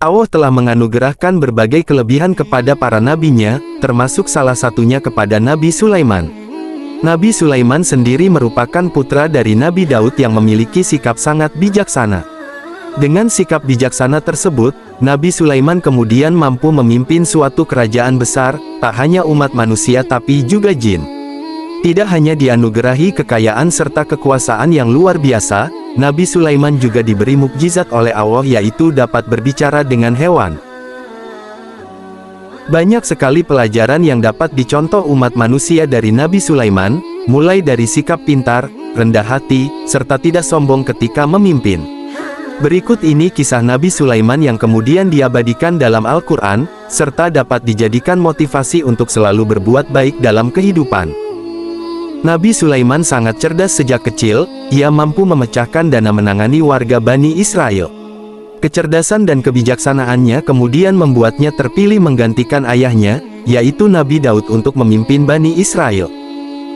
Allah telah menganugerahkan berbagai kelebihan kepada para nabinya, termasuk salah satunya kepada Nabi Sulaiman. Nabi Sulaiman sendiri merupakan putra dari Nabi Daud yang memiliki sikap sangat bijaksana. Dengan sikap bijaksana tersebut, Nabi Sulaiman kemudian mampu memimpin suatu kerajaan besar, tak hanya umat manusia tapi juga jin. Tidak hanya dianugerahi kekayaan serta kekuasaan yang luar biasa, Nabi Sulaiman juga diberi mukjizat oleh Allah, yaitu dapat berbicara dengan hewan. Banyak sekali pelajaran yang dapat dicontoh umat manusia dari Nabi Sulaiman, mulai dari sikap pintar, rendah hati, serta tidak sombong ketika memimpin. Berikut ini kisah Nabi Sulaiman yang kemudian diabadikan dalam Al-Quran, serta dapat dijadikan motivasi untuk selalu berbuat baik dalam kehidupan. Nabi Sulaiman sangat cerdas sejak kecil, ia mampu memecahkan dan menangani warga Bani Israel. Kecerdasan dan kebijaksanaannya kemudian membuatnya terpilih menggantikan ayahnya, yaitu Nabi Daud untuk memimpin Bani Israel.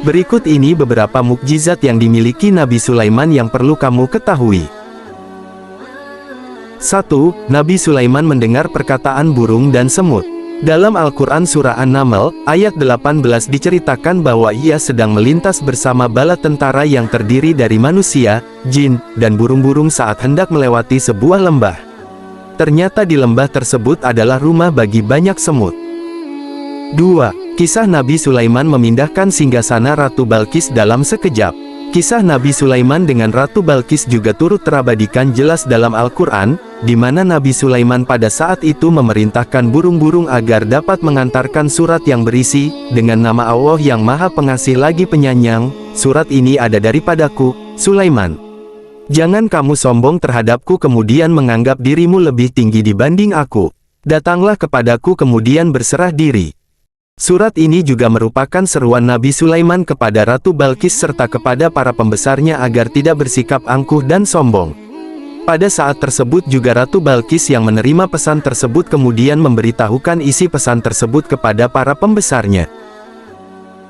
Berikut ini beberapa mukjizat yang dimiliki Nabi Sulaiman yang perlu kamu ketahui. 1. Nabi Sulaiman mendengar perkataan burung dan semut. Dalam Al-Quran Surah An-Naml, ayat 18 diceritakan bahwa ia sedang melintas bersama bala tentara yang terdiri dari manusia, jin, dan burung-burung saat hendak melewati sebuah lembah. Ternyata di lembah tersebut adalah rumah bagi banyak semut. 2. Kisah Nabi Sulaiman memindahkan singgasana Ratu Balqis dalam sekejap. Kisah Nabi Sulaiman dengan Ratu Balqis juga turut terabadikan jelas dalam Al-Quran, di mana Nabi Sulaiman pada saat itu memerintahkan burung-burung agar dapat mengantarkan surat yang berisi, dengan nama Allah yang Maha Pengasih lagi Penyayang, surat ini ada daripadaku, Sulaiman. Jangan kamu sombong terhadapku kemudian menganggap dirimu lebih tinggi dibanding aku. Datanglah kepadaku kemudian berserah diri. Surat ini juga merupakan seruan Nabi Sulaiman kepada Ratu Balqis serta kepada para pembesarnya agar tidak bersikap angkuh dan sombong. Pada saat tersebut juga Ratu Balqis yang menerima pesan tersebut kemudian memberitahukan isi pesan tersebut kepada para pembesarnya.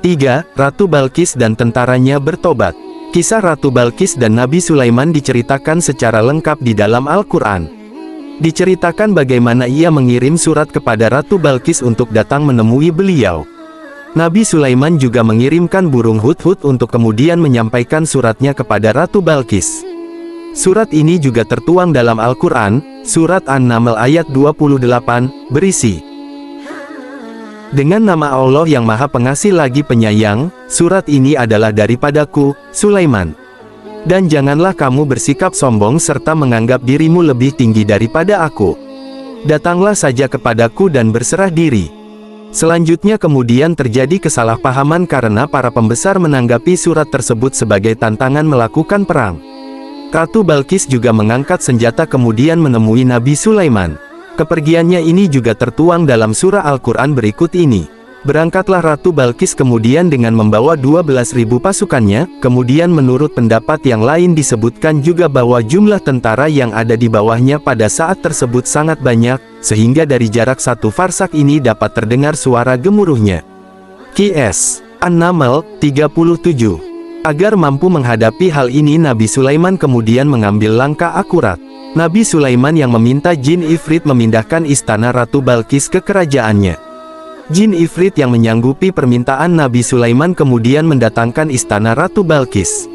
3. Ratu Balqis dan tentaranya bertobat. Kisah Ratu Balqis dan Nabi Sulaiman diceritakan secara lengkap di dalam Al-Quran. Diceritakan bagaimana ia mengirim surat kepada Ratu Balqis untuk datang menemui beliau. Nabi Sulaiman juga mengirimkan burung hudhud untuk kemudian menyampaikan suratnya kepada Ratu Balqis. Surat ini juga tertuang dalam Al-Quran, Surat An-Naml ayat 28, berisi, dengan nama Allah yang Maha Pengasih lagi Penyayang, surat ini adalah daripadaku, Sulaiman. Dan janganlah kamu bersikap sombong serta menganggap dirimu lebih tinggi daripada aku. Datanglah saja kepadaku dan berserah diri. Selanjutnya kemudian terjadi kesalahpahaman karena para pembesar menanggapi surat tersebut sebagai tantangan melakukan perang. Ratu Balqis juga mengangkat senjata kemudian menemui Nabi Sulaiman. Kepergiannya ini juga tertuang dalam surah Al-Quran berikut ini. Berangkatlah Ratu Balqis kemudian dengan membawa 12.000 pasukannya, kemudian menurut pendapat yang lain disebutkan juga bahwa jumlah tentara yang ada di bawahnya pada saat tersebut sangat banyak, sehingga dari jarak 1 farsak ini dapat terdengar suara gemuruhnya. Qs. An-Naml, 37. Agar mampu menghadapi hal ini Nabi Sulaiman kemudian mengambil langkah akurat. Nabi Sulaiman yang meminta jin Ifrit memindahkan istana Ratu Balqis ke kerajaannya. Jin Ifrit yang menyanggupi permintaan Nabi Sulaiman kemudian mendatangkan istana Ratu Balqis.